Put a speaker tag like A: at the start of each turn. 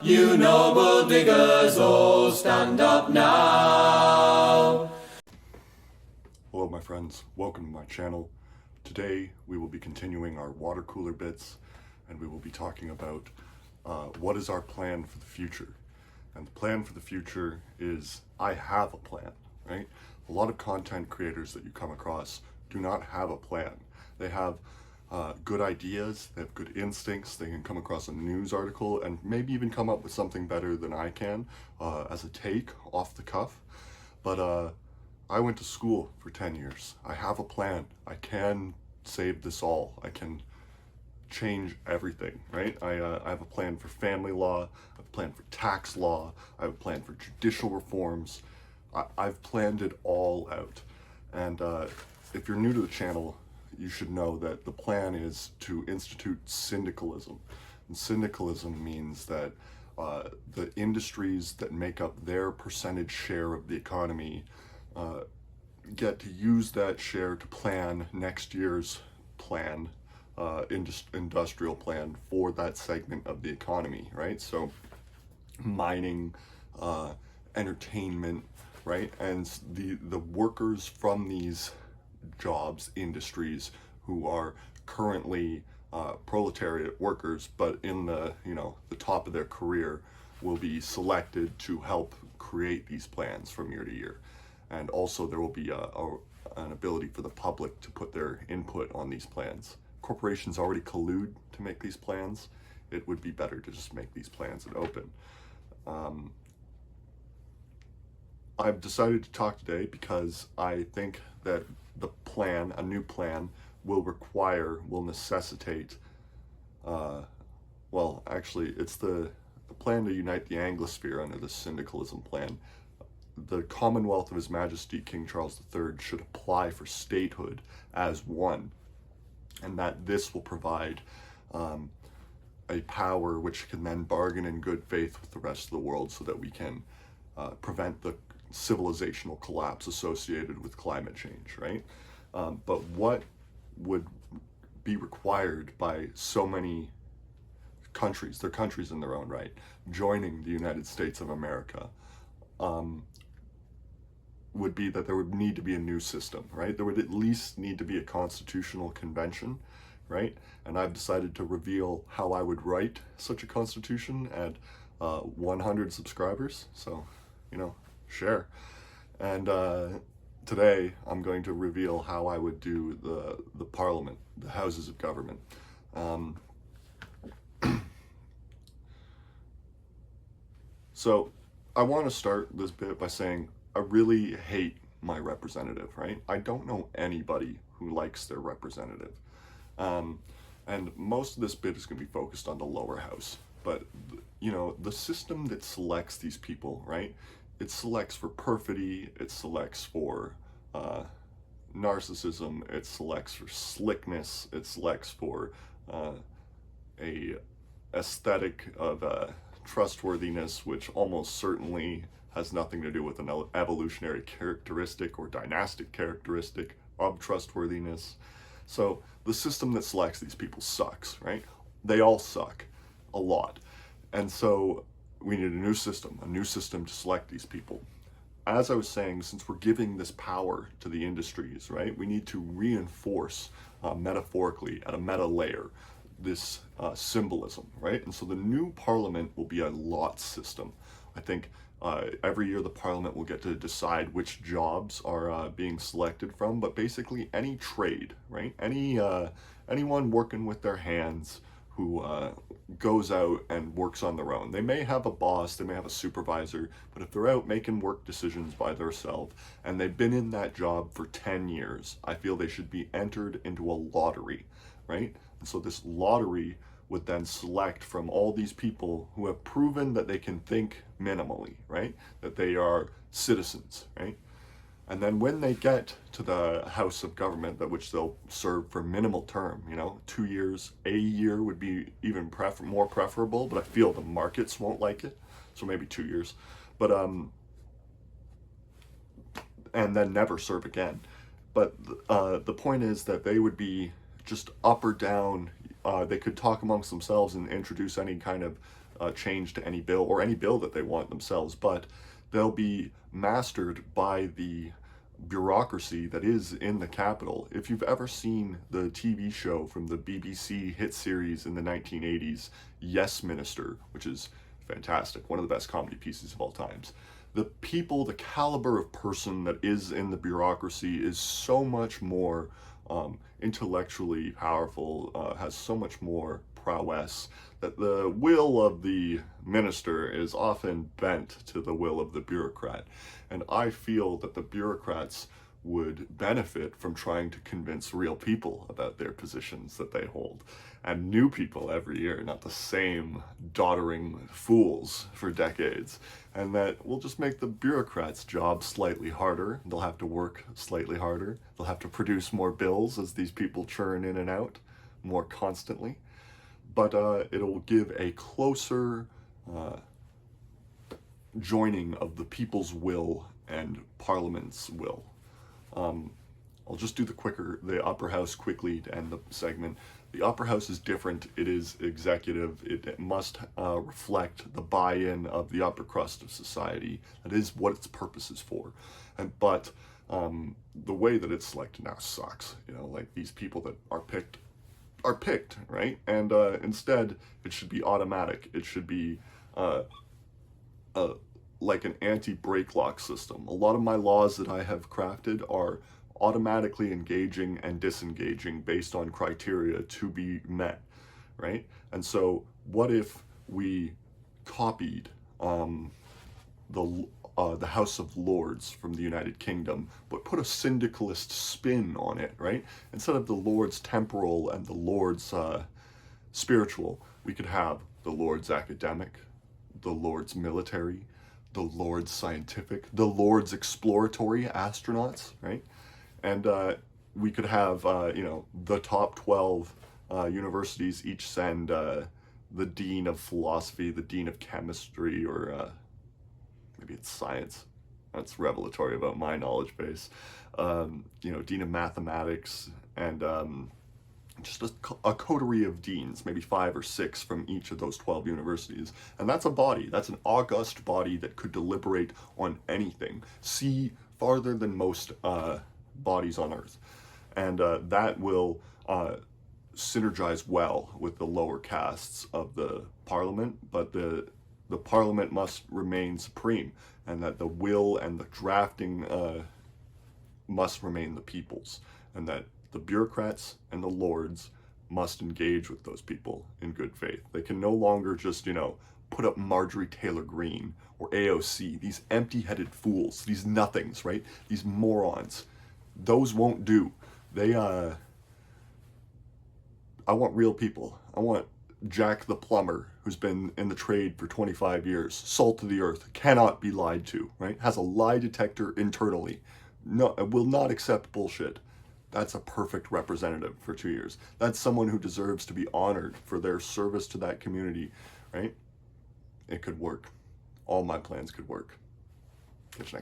A: You noble diggers, all stand up now.
B: Hello my friends, welcome to my channel. Today we will be continuing our water cooler bits, and we will be talking about what is our plan for the future. And the plan for the future is, I have a plan, right? A lot of content creators that you come across do not have a plan. They have good ideas, they have good instincts, they can come across a news article and maybe even come up with something better than I can as a take off the cuff. But I went to school for 10 years. I have a plan. I can save this all. I can change everything, right? I have a plan for family law, I have a plan for tax law, I have a plan for judicial reforms. I've planned it all out. And if you're new to the channel, you should know that the plan is to institute syndicalism. And syndicalism means that the industries that make up their percentage share of the economy get to use that share to plan next year's plan, industrial plan for that segment of the economy, right? So mining, entertainment, right? And the workers from these jobs, industries, who are currently proletariat workers, but in the top of their career, will be selected to help create these plans from year to year. And also there will be an ability for the public to put their input on these plans. Corporations already collude to make these plans. It would be better to just make these plans and open. I've decided to talk today because I think that the plan, a new plan, will necessitate, well, actually, it's the plan to unite the Anglosphere under the syndicalism plan. The Commonwealth of His Majesty King Charles III should apply for statehood as one, and that this will provide a power which can then bargain in good faith with the rest of the world so that we can prevent the civilizational collapse associated with climate change, right? But what would be required by so many countries, they're countries in their own right, joining the United States of America, would be that there would need to be a new system, right? There would at least need to be a constitutional convention, right? And I've decided to reveal how I would write such a constitution at 100 subscribers, so, share. And today I'm going to reveal how I would do the parliament, the houses of government. So I want to start this bit by saying I really hate my representative, right? I don't know anybody who likes their representative. And most of this bit is going to be focused on the lower house. But, the system that selects these people, right? It selects for perfidy, it selects for narcissism, it selects for slickness, it selects for a aesthetic of trustworthiness, which almost certainly has nothing to do with an evolutionary characteristic or dynastic characteristic of trustworthiness. So the system that selects these people sucks, right? They all suck a lot. And so we need a new system to select these people. As I was saying, since we're giving this power to the industries, right, we need to reinforce metaphorically at a meta layer this symbolism, right? And so the new parliament will be a lot system. I think every year the parliament will get to decide which jobs are being selected from, but basically any trade, right? Anyone working with their hands who goes out and works on their own. They may have a boss, they may have a supervisor, but if they're out making work decisions by themselves and they've been in that job for 10 years, I feel they should be entered into a lottery, right? And so this lottery would then select from all these people who have proven that they can think minimally, right? That they are citizens, right? And then when they get to the House of Government, that which they'll serve for minimal term, 2 years, a year would be even more preferable, but I feel the markets won't like it, so maybe 2 years. But and then never serve again. But the point is that they would be just up or down. They could talk amongst themselves and introduce any kind of change to any bill, or any bill that they want themselves, but they'll be mastered by the bureaucracy that is in the Capitol. If you've ever seen the TV show from the BBC hit series in the 1980s, Yes Minister, which is fantastic, one of the best comedy pieces of all times, the people, the caliber of person that is in the bureaucracy is so much more intellectually powerful, has so much more prowess, that the will of the minister is often bent to the will of the bureaucrat. And I feel that the bureaucrats would benefit from trying to convince real people about their positions that they hold, and new people every year, not the same doddering fools for decades. And that will just make the bureaucrats' job slightly harder. They'll have to work slightly harder. They'll have to produce more bills as these people churn in and out more constantly. But it'll give a closer joining of the people's will and Parliament's will. I'll just do the upper house quickly to end the segment. The upper house is different. It is executive. It must reflect the buy-in of the upper crust of society. That is what its purpose is for. But the way that it's selected now sucks. Like, these people that are picked, right? And instead, it should be automatic. It should be like an anti-brake lock system. A lot of my laws that I have crafted are automatically engaging and disengaging based on criteria to be met, right? And so what if we copied the House of Lords from the United Kingdom, but put a syndicalist spin on it, right? Instead of the Lords temporal and the Lords spiritual, we could have the Lords academic, the Lords military, the Lords scientific, the Lords exploratory astronauts, right? And we could have, the top 12 universities each send the dean of philosophy, the dean of chemistry, or maybe it's science. That's revelatory about my knowledge base. Dean of mathematics, and just a coterie of deans, maybe 5 or 6 from each of those 12 universities. And that's a body. That's an august body that could deliberate on anything. See farther than most bodies on Earth. And that will synergize well with the lower castes of the Parliament, but the Parliament must remain supreme, and that the will and the drafting must remain the people's, and that the bureaucrats and the lords must engage with those people in good faith. They can no longer just, put up Marjorie Taylor Greene or AOC, these empty-headed fools, these nothings, right? These morons. Those won't do. I want real people. I want Jack the plumber, who's been in the trade for 25 years, salt of the earth, cannot be lied to, right? Has a lie detector internally. No, will not accept bullshit. That's a perfect representative for 2 years. That's someone who deserves to be honored for their service to that community, right? It could work. All my plans could work. Catch you next time.